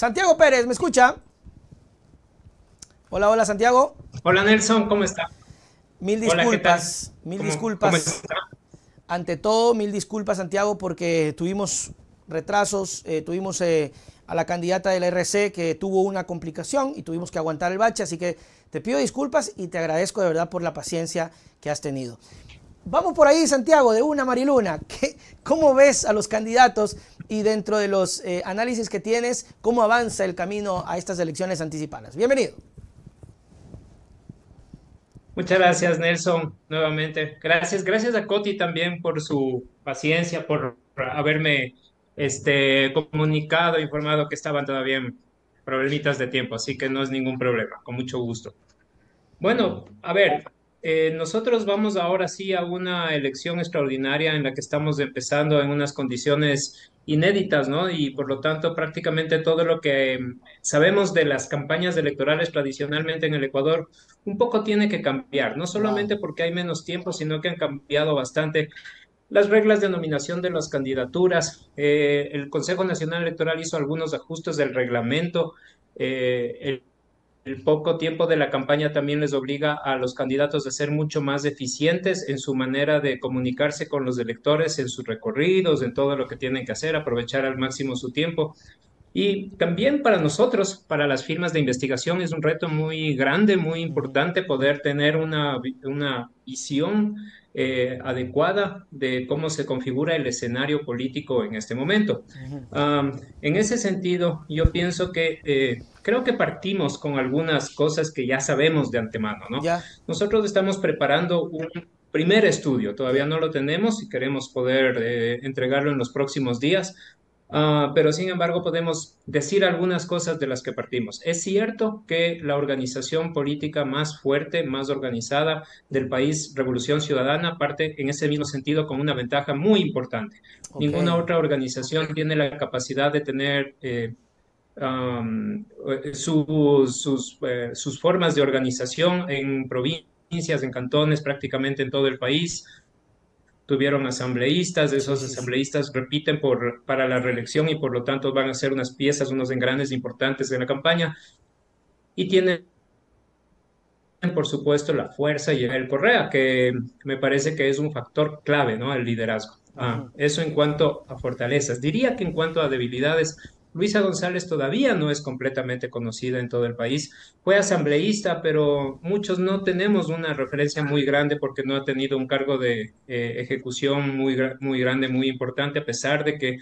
Santiago Pérez, ¿me escucha? Hola, hola Santiago. Hola Nelson, ¿cómo está? Hola, ¿qué tal? Mil ¿Cómo disculpas. está? Ante todo, mil disculpas Santiago porque tuvimos retrasos, tuvimos a la candidata de la RC que tuvo una complicación y tuvimos que aguantar el bache, así que te pido disculpas y te agradezco de verdad por la paciencia que has tenido. Vamos por ahí, Santiago, de una Mariluna. ¿Cómo ves a los candidatos y dentro de los análisis que tienes, cómo avanza el camino a estas elecciones anticipadas? Bienvenido. Muchas gracias Nelson, nuevamente. Gracias a Coti también por su paciencia, por haberme comunicado, informado que estaban todavía en problemitas de tiempo, así que no es ningún problema, con mucho gusto. Bueno, a ver, nosotros vamos ahora sí a una elección extraordinaria en la que estamos empezando en unas condiciones inéditas, ¿no? Y por lo tanto, prácticamente todo lo que sabemos de las campañas electorales tradicionalmente en el Ecuador un poco tiene que cambiar, no Wow. solamente porque hay menos tiempo, sino que han cambiado bastante las reglas de nominación de las candidaturas. El Consejo Nacional Electoral hizo algunos ajustes del reglamento. El poco tiempo de la campaña también les obliga a los candidatos a ser mucho más eficientes en su manera de comunicarse con los electores, en sus recorridos, en todo lo que tienen que hacer, aprovechar al máximo su tiempo. Y también para nosotros, para las firmas de investigación, es un reto muy grande, muy Uh -huh. importante poder tener una visión adecuada de cómo se configura el escenario político en este momento. Uh -huh. En ese sentido, yo pienso que creo que partimos con algunas cosas que ya sabemos de antemano, ¿no? Ya, Nosotros estamos preparando un primer estudio, todavía ya. no lo tenemos y queremos poder entregarlo en los próximos días. Pero sin embargo podemos decir algunas cosas de las que partimos. Es cierto que la organización política más fuerte, más organizada del país, Revolución Ciudadana, parte en ese mismo sentido con una ventaja muy importante. Ok. Ninguna otra organización tiene la capacidad de tener sus formas de organización en provincias, en cantones, prácticamente en todo el país. Tuvieron asambleístas, Sí, esos sí, sí. asambleístas repiten para la reelección y por lo tanto van a ser unas piezas, unos engranes importantes en la campaña y tienen, por supuesto, la fuerza y el Correa, que me parece que es un factor clave, ¿no? El liderazgo. Uh -huh. Eso en cuanto a fortalezas. Diría que en cuanto a debilidades, Luisa González todavía no es completamente conocida en todo el país. Fue asambleísta, pero muchos no tenemos una referencia muy grande porque no ha tenido un cargo de ejecución muy grande, muy importante, a pesar de que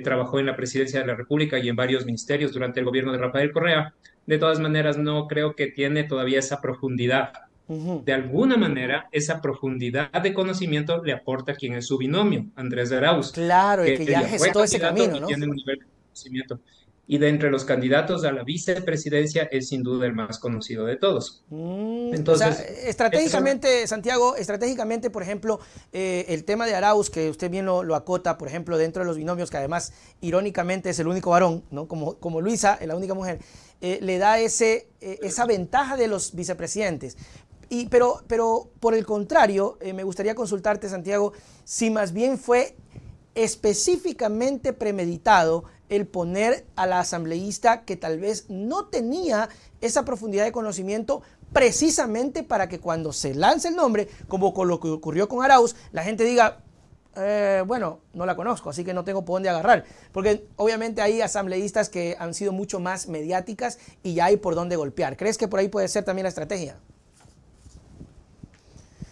trabajó en la presidencia de la República y en varios ministerios durante el gobierno de Rafael Correa. De todas maneras, no creo que tiene todavía esa profundidad. Uh -huh. De alguna manera, esa profundidad de conocimiento le aporta quien es su binomio, Andrés Arauz, Claro, y que que ya ya fue gestó ese candidato camino, y ¿no? tiene un nivel de conocimiento. Y de entre los candidatos a la vicepresidencia es sin duda el más conocido de todos. O sea, Entonces, eso, estratégicamente, Santiago, estratégicamente, por ejemplo, el tema de Arauz, que usted bien lo acota, por ejemplo, dentro de los binomios, que además, irónicamente, es el único varón, ¿no? Como Luisa, la única mujer, le da esa ventaja de los vicepresidentes. Pero por el contrario, me gustaría consultarte, Santiago, si más bien fue específicamente premeditado el poner a la asambleísta que tal vez no tenía esa profundidad de conocimiento precisamente para que cuando se lance el nombre, como con lo que ocurrió con Arauz, la gente diga, bueno, no la conozco, así que no tengo por dónde agarrar. Porque obviamente hay asambleístas que han sido mucho más mediáticas y ya hay por dónde golpear. ¿Crees que por ahí puede ser también la estrategia?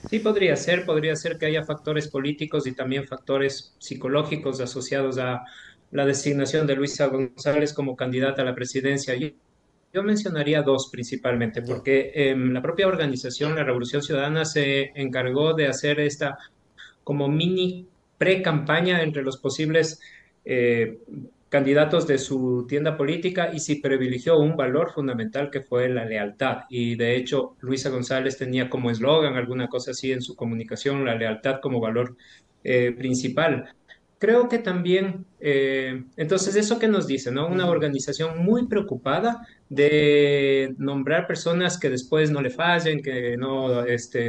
sí, podría ser que haya factores políticos y también factores psicológicos asociados a la designación de Luisa González como candidata a la presidencia. Yo mencionaría dos principalmente, Yeah. porque la propia organización, la Revolución Ciudadana, se encargó de hacer esta como mini pre-campaña entre los posibles eh, candidatos de su tienda política y sí privilegió un valor fundamental que fue la lealtad. Y de hecho, Luisa González tenía como eslogan alguna cosa así en su comunicación, la lealtad como valor principal. Creo que también, entonces, ¿eso qué nos dice, no? Uh Una -huh. organización muy preocupada de nombrar personas que después no le fallen, que no,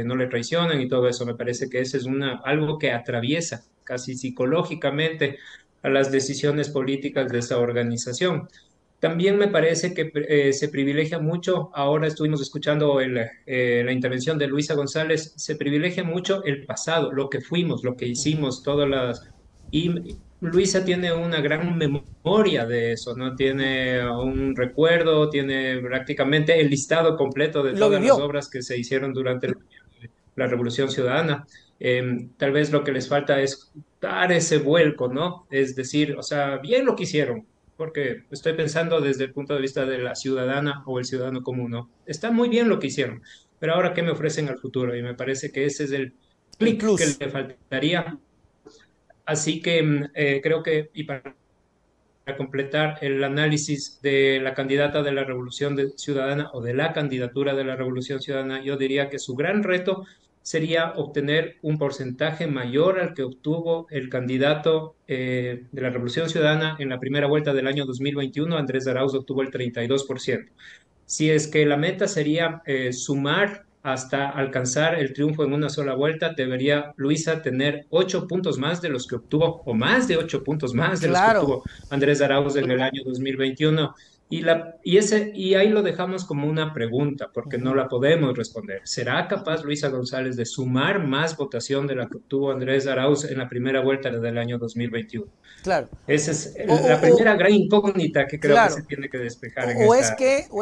no le traicionen y todo eso. Me parece que ese es algo que atraviesa casi psicológicamente a las decisiones políticas de esa organización. También me parece que se privilegia mucho, ahora estuvimos escuchando la intervención de Luisa González, se privilegia mucho el pasado, lo que fuimos, lo que Ujú. hicimos, todas las... Y Luisa tiene una gran memoria de eso, ¿no? Ujú. Tiene un recuerdo, tiene prácticamente el listado completo de Lo todas las vivió. obras que se hicieron durante la Revolución Ciudadana. Tal vez lo que les falta es dar ese vuelco, ¿no? Es decir, o sea, bien lo que hicieron, porque estoy pensando desde el punto de vista de la ciudadana o el ciudadano común, ¿no? Está muy bien lo que hicieron, pero ahora, ¿qué me ofrecen al futuro? Y me parece que ese es el El clic que plus. le faltaría. Así que creo que, y para completar el análisis de la candidata de la Ciudadana o de la candidatura de la Revolución Ciudadana, yo diría que su gran reto sería obtener un porcentaje mayor al que obtuvo el candidato de la Revolución Ciudadana en la primera vuelta del año 2021. Andrés Arauz obtuvo el 32%. Si es que la meta sería sumar hasta alcanzar el triunfo en una sola vuelta, debería Luisa tener 8 puntos más de los que obtuvo, o más de 8 puntos más de los que Claro. obtuvo Andrés Arauz en el año 2021. Y ahí lo dejamos como una pregunta, porque no Ujú. la podemos responder. ¿Será capaz Luisa González de sumar más votación de la que obtuvo Andrés Arauz en la primera vuelta del año 2021? Claro. Esa es O, la o- o- primera gran incógnita que creo que se claro. tiene que despejar en O esta.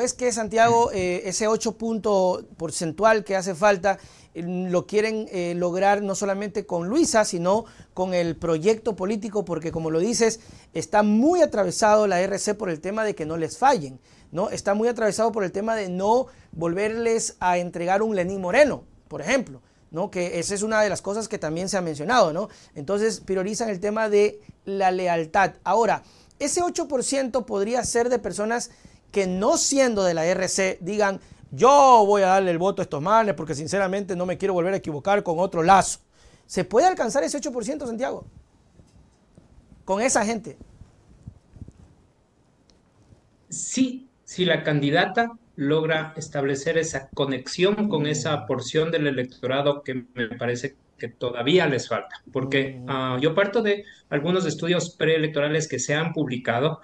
es que Santiago, ese 8 punto porcentual que hace falta, lo quieren lograr no solamente con Luisa, sino con el proyecto político, porque como lo dices, está muy atravesado la RC por el tema de que no les fallen, ¿no? Está muy atravesado por el tema de no volverles a entregar un Lenín Moreno, por ejemplo, ¿no? Que esa es una de las cosas que también se ha mencionado, ¿no? Entonces priorizan el tema de la lealtad. Ahora, ese 8% podría ser de personas que no siendo de la RC digan, yo voy a darle el voto a estos manes porque sinceramente no me quiero volver a equivocar con otro Lazo. ¿Se puede alcanzar ese 8%, Santiago? Con esa gente. Sí, si la candidata logra establecer esa conexión con esa porción del electorado que me parece que todavía les falta, porque yo parto de algunos estudios preelectorales que se han publicado,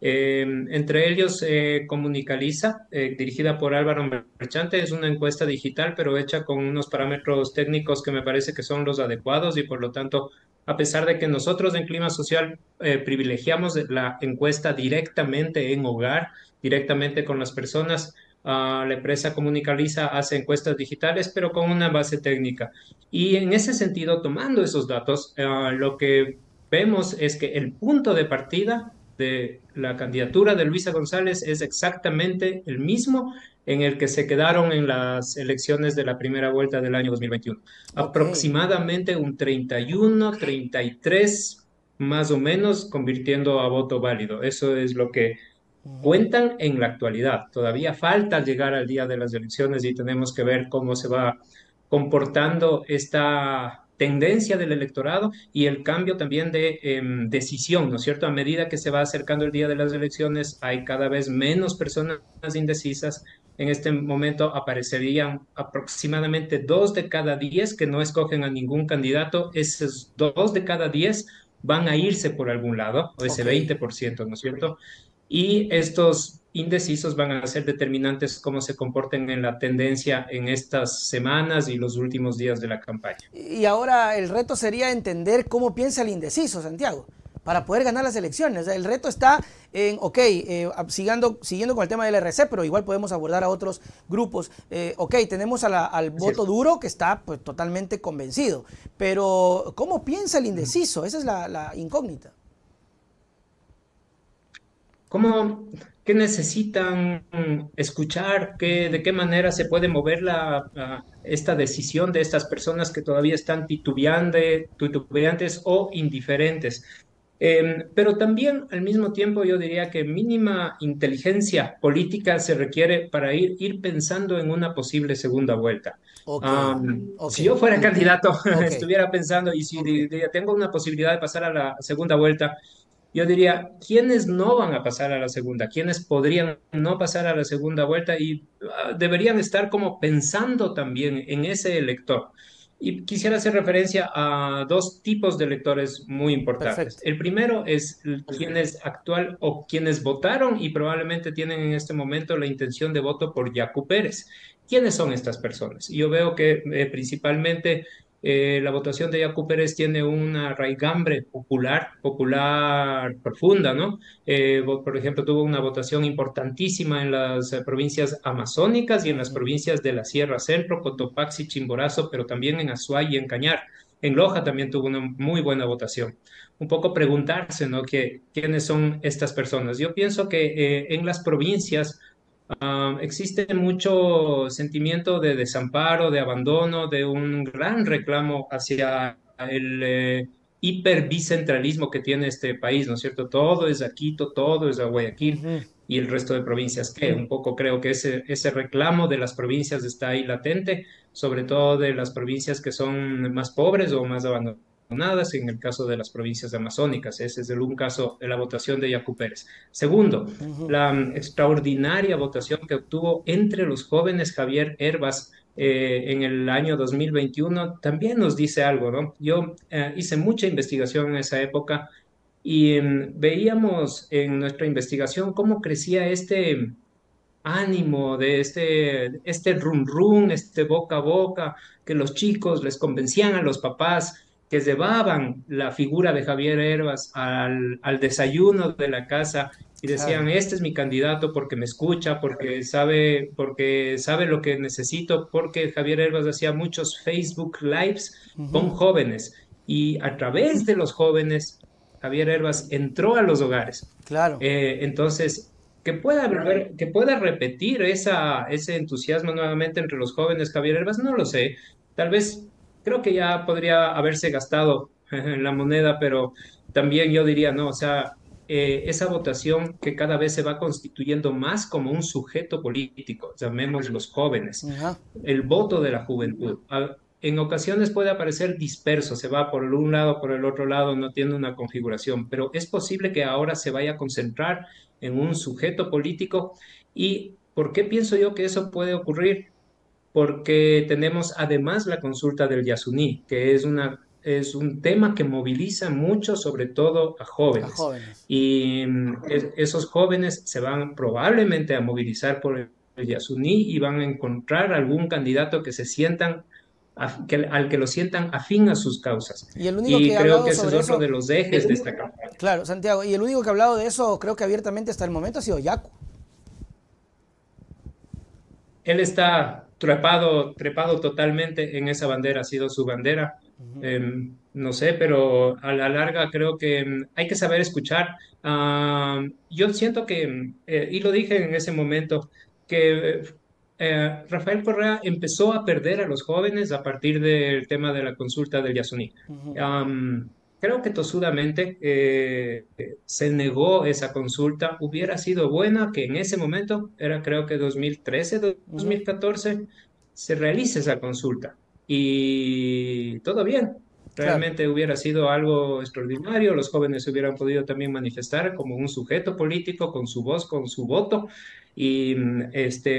entre ellos, Comunicaliza, dirigida por Álvaro Merchante, es una encuesta digital, pero hecha con unos parámetros técnicos que me parece que son los adecuados y por lo tanto, a pesar de que nosotros en Clima Social privilegiamos la encuesta directamente en hogar, directamente con las personas, la empresa Comunicaliza hace encuestas digitales, pero con una base técnica. Y en ese sentido, tomando esos datos, lo que vemos es que el punto de partida de la candidatura de Luisa González es exactamente el mismo en el que se quedaron en las elecciones de la primera vuelta del año 2021. Ok. Aproximadamente un 31, 33 más o menos convirtiendo a voto válido. Eso es lo que Ujú. cuentan en la actualidad. Todavía falta llegar al día de las elecciones y tenemos que ver cómo se va comportando esta tendencia del electorado y el cambio también de decisión, ¿no es cierto? A medida que se va acercando el día de las elecciones, hay cada vez menos personas indecisas. En este momento aparecerían aproximadamente 2 de cada 10 que no escogen a ningún candidato. Esos 2 de cada 10 van a irse por algún lado, o ese Ok. 20%, ¿no es cierto? Y estos indecisos van a ser determinantes cómo se comporten en la tendencia en estas semanas y los últimos días de la campaña. Y ahora el reto sería entender cómo piensa el indeciso, Santiago, para poder ganar las elecciones. O sea, el reto está en, ok, siguiendo con el tema del RC, pero igual podemos abordar a otros grupos. Ok, tenemos al Así voto es. duro que está pues totalmente convencido, pero ¿cómo piensa el indeciso? Esa es la incógnita. ¿Cómo, qué necesitan escuchar? ¿De qué manera se puede mover esta decisión de estas personas que todavía están titubeantes o indiferentes? Pero también al mismo tiempo yo diría que mínima inteligencia política se requiere para ir pensando en una posible segunda vuelta. Ok, ok, Si yo fuera candidato, ok. estuviera pensando, y si tengo una posibilidad de pasar a la segunda vuelta, yo diría, ¿quiénes no van a pasar a la segunda? ¿Quiénes podrían no pasar a la segunda vuelta? Y deberían estar como pensando también en ese elector. Y quisiera hacer referencia a dos tipos de electores muy importantes. Perfecto. El primero es quienes actual o quienes votaron y probablemente tienen en este momento la intención de voto por Yacu Pérez. ¿Quiénes son estas personas? Yo veo que principalmente la votación de Yacu Pérez tiene una raigambre popular profunda, ¿no? Por ejemplo, tuvo una votación importantísima en las provincias amazónicas y en las Ujú. provincias de la Sierra Centro, Cotopaxi, Chimborazo, pero también en Azuay y en Cañar. En Loja también tuvo una muy buena votación. Un poco preguntarse, ¿no? ¿Quiénes son estas personas? Yo pienso que en las provincias existe mucho sentimiento de desamparo, de abandono, de un gran reclamo hacia el hiperbicentralismo que tiene este país, ¿no es cierto? Todo es a Quito, todo es a Guayaquil Ujú. y el resto de provincias, que un poco creo que ese reclamo de las provincias está ahí latente, sobre todo de las provincias que son más pobres o más abandonadas, en el caso de las provincias amazónicas. Ese es un caso de la votación de Yacu Pérez. Segundo, Ujú. la extraordinaria votación que obtuvo entre los jóvenes Javier Herbas en el año 2021 también nos dice algo, ¿no? Yo hice mucha investigación en esa época y veíamos en nuestra investigación cómo crecía este ánimo de este run run, este boca a boca, que los chicos les convencían a los papás que llevaban la figura de Javier Herbas al desayuno de la casa y Claro. decían, este es mi candidato porque me escucha, porque sabe lo que necesito, porque Javier Herbas hacía muchos Facebook Lives con Ujú. jóvenes y a través de los jóvenes, Javier Herbas entró a los hogares. Claro. Entonces, que pueda repetir ese entusiasmo nuevamente entre los jóvenes Javier Herbas, no lo sé. Tal vez creo que ya podría haberse gastado en la moneda, pero también yo diría, no, o sea, esa votación que cada vez se va constituyendo más como un sujeto político, llamemos los jóvenes, Ajá. el voto de la juventud. En ocasiones puede aparecer disperso, se va por un lado, por el otro lado, no tiene una configuración, pero es posible que ahora se vaya a concentrar en un sujeto político. ¿Y por qué pienso yo que eso puede ocurrir? Porque tenemos además la consulta del Yasuní, que es un tema que moviliza mucho, sobre todo a A jóvenes. jóvenes. Y esos jóvenes se van probablemente a movilizar por el Yasuní y van a encontrar algún candidato que se sientan, al que lo sientan afín a sus causas. Y el único Y que ha creo hablado que ese es sobre otro eso, de los ejes de esta campaña. claro, Santiago, y el único que ha hablado de eso, creo que abiertamente hasta el momento ha sido Yaku. Él está trepado totalmente en esa bandera, ha sido su bandera. No sé, pero a la larga creo que hay que saber escuchar. Yo siento que, y lo dije en ese momento, que Rafael Correa empezó a perder a los jóvenes a partir del tema de la consulta del Yasuní. Creo que tosudamente se negó esa consulta. Hubiera sido buena que en ese momento, era creo que 2013, Ujú. 2014, se realice esa consulta. Y todo bien. Claro. Realmente hubiera sido algo extraordinario. Los jóvenes se hubieran podido también manifestar como un sujeto político con su voz, con su voto y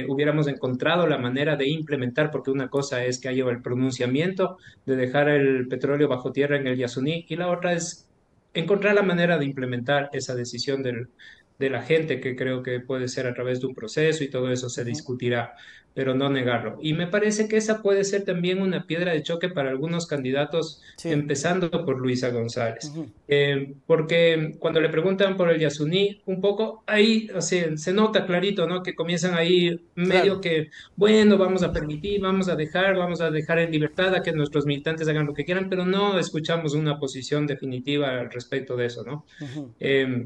hubiéramos encontrado la manera de implementar, porque una cosa es que haya el pronunciamiento de dejar el petróleo bajo tierra en el Yasuní y la otra es encontrar la manera de implementar esa decisión de la gente, que creo que puede ser a través de un proceso y todo eso se Ujú. discutirá, pero no negarlo. Y me parece que esa puede ser también una piedra de choque para algunos candidatos, Sí. empezando por Luisa González. Ujú. Porque cuando le preguntan por el Yasuní, un poco ahí o sea, se nota clarito, ¿no? Que comienzan ahí Claro. medio que, bueno, vamos a permitir, vamos a dejar en libertad a que nuestros militantes hagan lo que quieran, pero no escuchamos una posición definitiva al respecto de eso, ¿no? Ujú.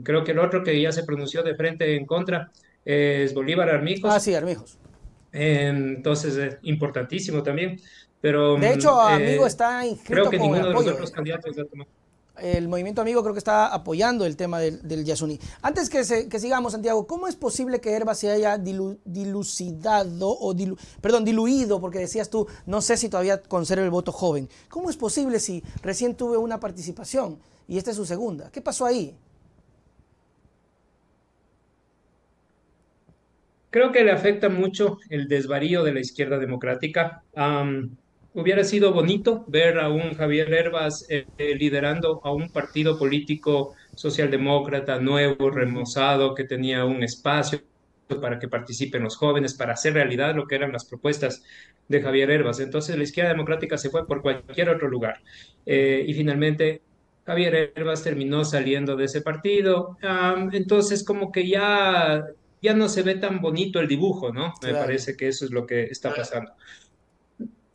Creo que el otro que ya se pronunció de frente en contra es Bolívar Ah, Armijos, sí, Armijos. entonces es importantísimo también, pero De hecho, Amigo está creo inscrito que con ninguno de los apoyo. otros candidatos ha tomado. El movimiento Amigo creo que está apoyando el tema del Yasuní. Antes que sigamos, Santiago, ¿cómo es posible que Herba se haya dilucidado o diluido? Porque decías tú, no sé si todavía conserva el voto joven. ¿Cómo es posible si recién tuve una participación y esta es su segunda? ¿Qué pasó ahí? Creo que le afecta mucho el desvarío de la izquierda democrática. hubiera sido bonito ver a un Javier Hervas liderando a un partido político socialdemócrata nuevo, Ujú. remozado, que tenía un espacio para que participen los jóvenes, para hacer realidad lo que eran las propuestas de Javier Hervas. Entonces la izquierda democrática se fue por cualquier otro lugar. Y finalmente Javier Hervas terminó saliendo de ese partido. Entonces como que ya no se ve tan bonito el dibujo, ¿no? Me Claro. parece que eso es lo que está pasando.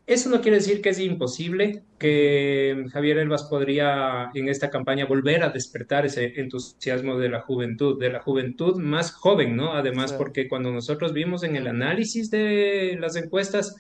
Eso no quiere decir que es imposible, Ujú, que Javier Elvas podría en esta campaña volver a despertar ese entusiasmo de la juventud más joven, ¿no? Además, claro. porque cuando nosotros vimos en el análisis de las encuestas,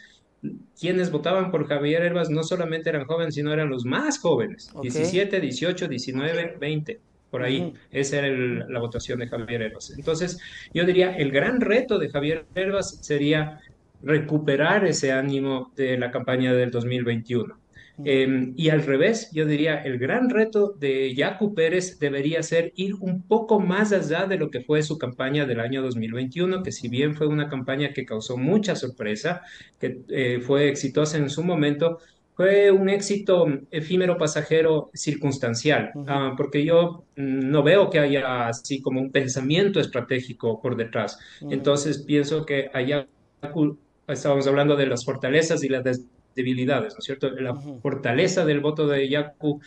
quienes votaban por Javier Elvas no solamente eran jóvenes, sino eran los más jóvenes, Ok. 17, 18, 19, 20. Por ahí, Ujú, esa era la votación de Javier Elvas. Entonces, yo diría, el gran reto de Javier Elvas sería recuperar ese ánimo de la campaña del 2021. ujú, Y al revés, yo diría, el gran reto de Yacu Pérez debería ser ir un poco más allá de lo que fue su campaña del año 2021, que si bien fue una campaña que causó mucha sorpresa, que fue exitosa en su momento, fue un éxito efímero, pasajero, circunstancial, ujú, porque yo no veo que haya así como un pensamiento estratégico por detrás. ujú, Entonces pienso que allá estábamos hablando de las fortalezas y las debilidades, ¿no es cierto? La ujú. fortaleza del voto de Yacu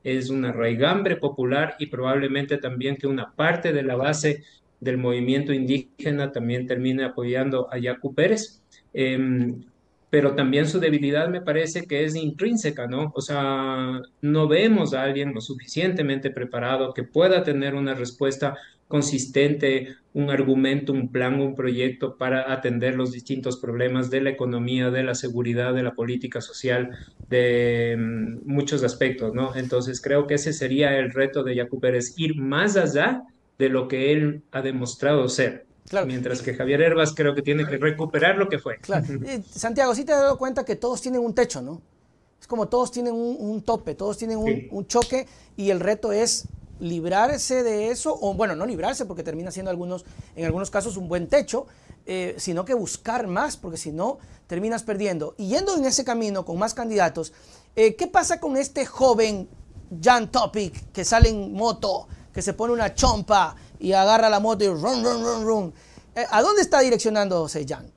es una raigambre popular y probablemente también que una parte de la base del movimiento indígena también termine apoyando a Yacu Pérez. Pero también su debilidad me parece que es intrínseca, ¿no? O sea, no vemos a alguien lo suficientemente preparado que pueda tener una respuesta consistente, un argumento, un plan, un proyecto para atender los distintos problemas de la economía, de la seguridad, de la política social, de muchos aspectos, ¿no? Entonces creo que ese sería el reto de Yacu Pérez, ir más allá de lo que él ha demostrado ser. Claro. Mientras que Javier Herbas creo que tiene que recuperar lo que fue. Claro. Santiago, sí te has dado cuenta que todos tienen un techo, ¿no? Es como todos tienen un tope, todos tienen Sí. un choque y el reto es librarse de eso, o bueno, no librarse porque termina siendo en algunos casos un buen techo, sino que buscar más, porque si no, terminas perdiendo. Y yendo en ese camino con más candidatos, ¿qué pasa con este joven Jan Topic que sale en moto, que se pone una chompa y agarra la moto y run, run, run, run? ¿A dónde está direccionándose Jan?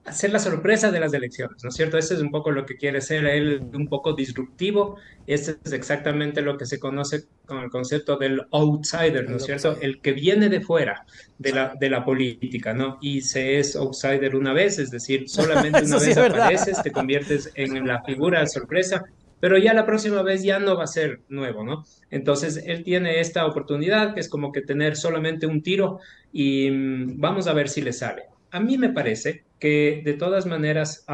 Hacer la sorpresa de las elecciones, ¿no es cierto? Ese es un poco lo que quiere ser él, Ujú. un poco disruptivo. Ese es exactamente lo que se conoce con el concepto del outsider, ¿no El es cierto? outsider. El que viene de fuera de la política, ¿no? Y se es outsider una vez, es decir, solamente una Eso sí es vez apareces, verdad. te conviertes en la figura de sorpresa, pero ya la próxima vez ya no va a ser nuevo, ¿no? Entonces, él tiene esta oportunidad que es como que tener solamente un tiro y vamos a ver si le sale. A mí me parece que de todas maneras,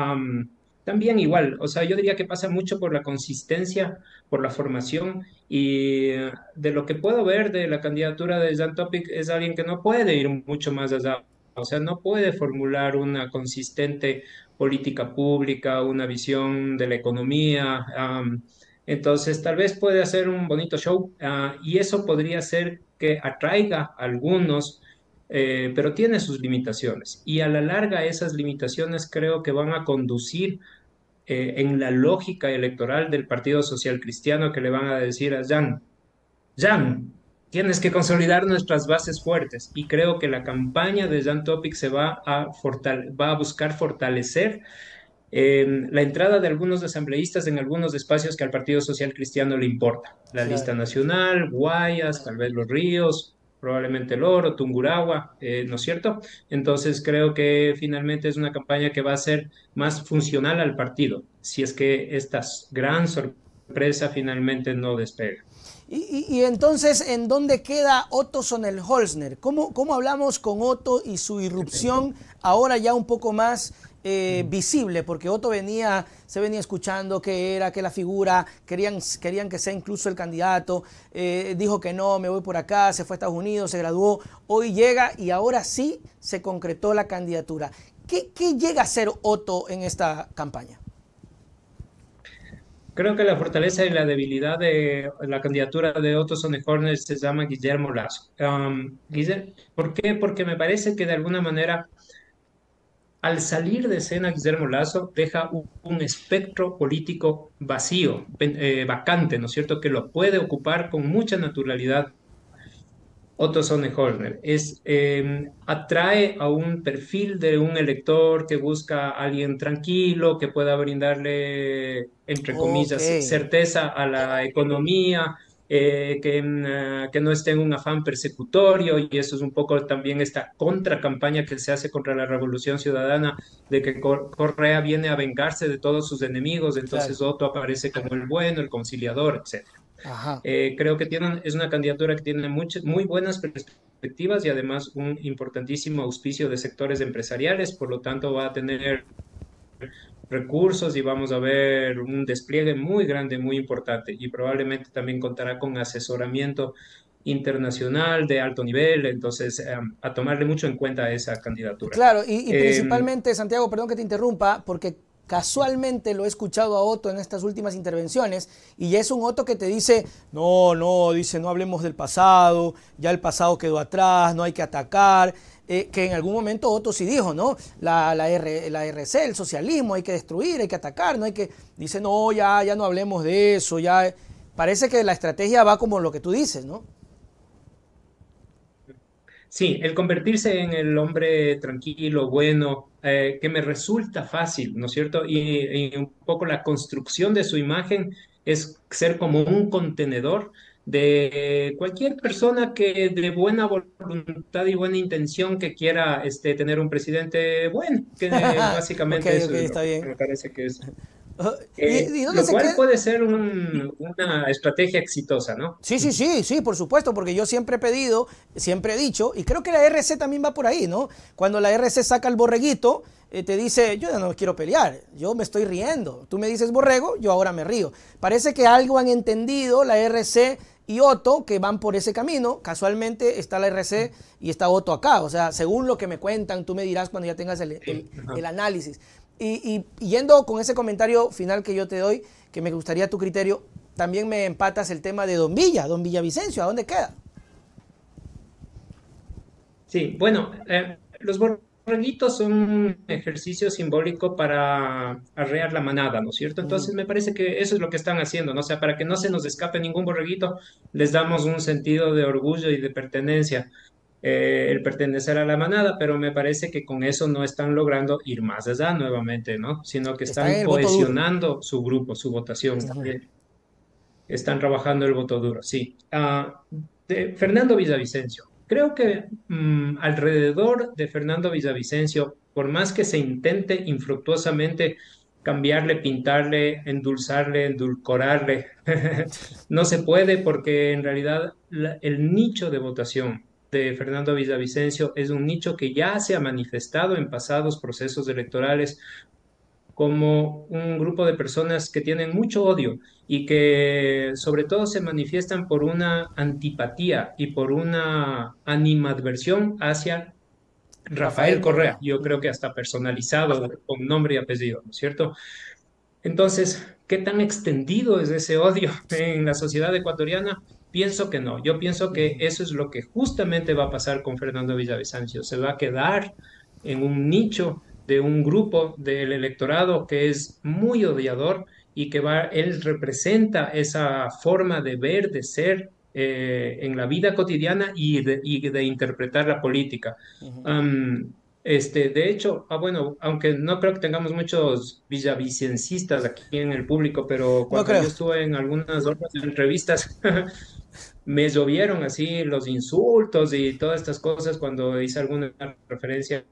también igual, o sea, yo diría que pasa mucho por la consistencia, por la formación y de lo que puedo ver de la candidatura de Jan Topic es alguien que no puede ir mucho más allá, o sea, no puede formular una consistente política pública, una visión de la economía. Entonces, tal vez puede hacer un bonito show, y eso podría ser que atraiga a algunos, pero tiene sus limitaciones. Y a la larga esas limitaciones creo que van a conducir en la lógica electoral del Partido Social Cristiano, que le van a decir a Jan, tienes que consolidar nuestras bases fuertes. Y creo que la campaña de Jan Topic va a buscar fortalecer la entrada de algunos asambleístas en algunos espacios que al Partido Social Cristiano le importa. La lista Claro. nacional, Guayas, tal vez Los Ríos, probablemente El Oro, Tungurahua, ¿no es cierto? Entonces creo que finalmente es una campaña que va a ser más funcional al partido, si es que esta gran sorpresa finalmente no despega. Y entonces, ¿en dónde queda Otto Sonnenholzner? ¿Cómo hablamos con Otto y su irrupción ahora ya un poco más visible? Porque Otto se venía escuchando que era, que la figura, querían que sea incluso el candidato, dijo que no, me voy por acá, se fue a Estados Unidos, se graduó, hoy llega y ahora sí se concretó la candidatura. ¿Qué llega a ser Otto en esta campaña? Creo que la fortaleza y la debilidad de la candidatura de Otto Sonnenhorner se llama Guillermo Lasso. ¿Por qué? Porque me parece que de alguna manera al salir de escena, Guillermo Lasso deja un espectro político vacío, vacante, ¿no es cierto?, que lo puede ocupar con mucha naturalidad Otto Sonnenhorner. Atrae a un perfil de un elector que busca a alguien tranquilo, que pueda brindarle, entre Ok, comillas, certeza a la economía, que no esté en un afán persecutorio, y eso es un poco también esta contracampaña que se hace contra la Revolución Ciudadana, de que Correa viene a vengarse de todos sus enemigos, claro. entonces Otto aparece como el bueno, el conciliador, etc. Ajá. Creo que es una candidatura que tiene muchas, muy buenas perspectivas y además un importantísimo auspicio de sectores empresariales, por lo tanto va a tener recursos y vamos a ver un despliegue muy grande, muy importante, y probablemente también contará con asesoramiento internacional de alto nivel, entonces a tomarle mucho en cuenta esa candidatura. Claro, y Eh, principalmente, Santiago, perdón que te interrumpa, porque casualmente lo he escuchado a Otto en estas últimas intervenciones y ya es un Otto que te dice, no, no, dice, no hablemos del pasado, ya el pasado quedó atrás, no hay que atacar, que en algún momento Otto sí dijo, ¿no? La RC, el socialismo, hay que destruir, hay que atacar, no hay que, dice, no, ya no hablemos de eso, ya, parece que la estrategia va como lo que tú dices, ¿no? Sí, el convertirse en el hombre tranquilo, bueno, que me resulta fácil, ¿no es cierto? Y un poco la construcción de su imagen es ser como un contenedor de cualquier persona que de buena voluntad y buena intención que quiera tener un presidente bueno, que Ok, básicamente ok, eso es lo está que bien. me parece que es. ¿Y dónde Lo se cual queda? puede ser una estrategia exitosa, ¿no? Sí, sí, sí, sí, por supuesto, porque yo siempre he pedido, siempre he dicho, y creo que la RC también va por ahí, ¿no? Cuando la RC saca el borreguito, te dice, yo ya no quiero pelear, yo me estoy riendo. Tú me dices borrego, yo ahora me río. Parece que algo han entendido la RC y Otto, que van por ese camino. Casualmente está la RC y está Otto acá. O sea, según lo que me cuentan, tú me dirás cuando ya tengas Sí, ajá. el análisis. Y yendo con ese comentario final que yo te doy, que me gustaría tu criterio, también me empatas el tema de Don Villavicencio, ¿a dónde queda? Sí, bueno, los borreguitos son un ejercicio simbólico para arrear la manada, ¿no es cierto? Ujú. Entonces me parece que eso es lo que están haciendo, ¿no? O sea, para que no se nos escape ningún borreguito, les damos un sentido de orgullo y de pertenencia, el pertenecer a la manada, pero me parece que con eso no están logrando ir más allá nuevamente, ¿no? Sino que Está en están el voto duro. cohesionando su grupo, su votación Ujú. también. Están trabajando el voto duro, sí. De Fernando Villavicencio. Creo que alrededor de Fernando Villavicencio, por más que se intente infructuosamente cambiarle, pintarle, endulzarle, endulcorarle, no se puede porque en realidad el nicho de votación de Fernando Villavicencio es un nicho que ya se ha manifestado en pasados procesos electorales como un grupo de personas que tienen mucho odio y que sobre todo se manifiestan por una antipatía y por una animadversión hacia Rafael Rafael Correa, Correa. yo creo Ujú. que hasta personalizado con nombre y apellido, ¿no es cierto? Entonces, ¿qué tan extendido es ese odio en la sociedad ecuatoriana? Pienso que no. Yo pienso que eso es lo que justamente va a pasar con Fernando Villavicencio. Se va a quedar en un nicho de un grupo del electorado que es muy odiador y que él representa esa forma de ver, de ser en la vida cotidiana y de interpretar la política. De hecho, bueno, aunque no creo que tengamos muchos villavicencistas aquí en el público, pero No cuando creo. yo estuve en algunas otras entrevistas, me llovieron así los insultos y todas estas cosas cuando hice alguna referencia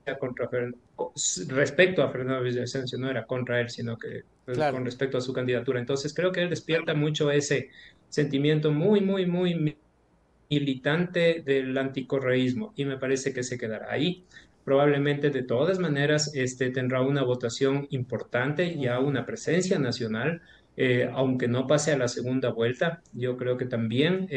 respecto a Fernando Villavicencio, no era contra él, sino que pues, Claro. con respecto a su candidatura. Entonces, creo que él despierta mucho ese sentimiento muy, muy, muy militante del anticorreísmo y me parece que se quedará ahí. Probablemente de todas maneras tendrá una votación importante, ya Ujú. una presencia nacional, aunque no pase a la segunda vuelta. Yo creo que también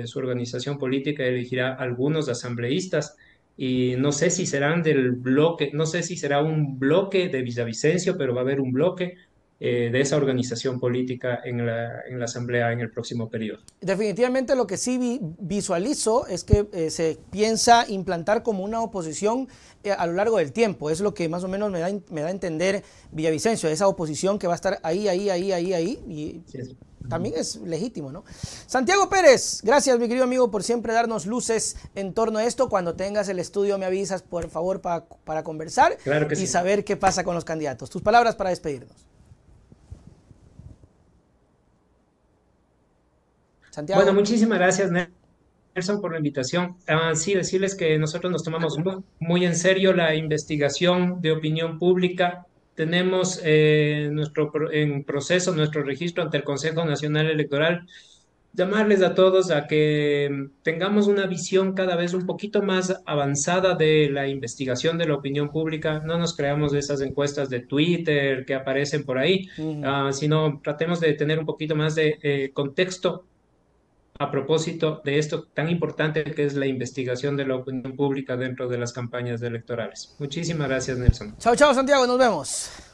su organización política elegirá algunos asambleístas y no sé si serán del bloque, no sé si será un bloque de Villavicencio, pero va a haber un bloque de esa organización política en la Asamblea en el próximo periodo. Definitivamente lo que sí visualizo es que se piensa implantar como una oposición a lo largo del tiempo. Es lo que más o menos me da a entender Villavicencio, esa oposición que va a estar ahí, y Sí. también es legítimo, ¿no? Santiago Pérez, gracias mi querido amigo por siempre darnos luces en torno a esto. Cuando tengas el estudio me avisas, por favor, para conversar Claro que y sí. saber qué pasa con los candidatos. Tus palabras para despedirnos. Bueno, Santiago. muchísimas gracias, Nelson, por la invitación. Sí, decirles que nosotros nos tomamos muy en serio la investigación de opinión pública. Tenemos en proceso nuestro registro ante el Consejo Nacional Electoral. Llamarles a todos a que tengamos una visión cada vez un poquito más avanzada de la investigación de la opinión pública. No nos creamos de esas encuestas de Twitter que aparecen por ahí, sino tratemos de tener un poquito más de contexto a propósito de esto tan importante que es la investigación de la opinión pública dentro de las campañas electorales. Muchísimas gracias, Nelson. Chao, chao, Santiago, nos vemos.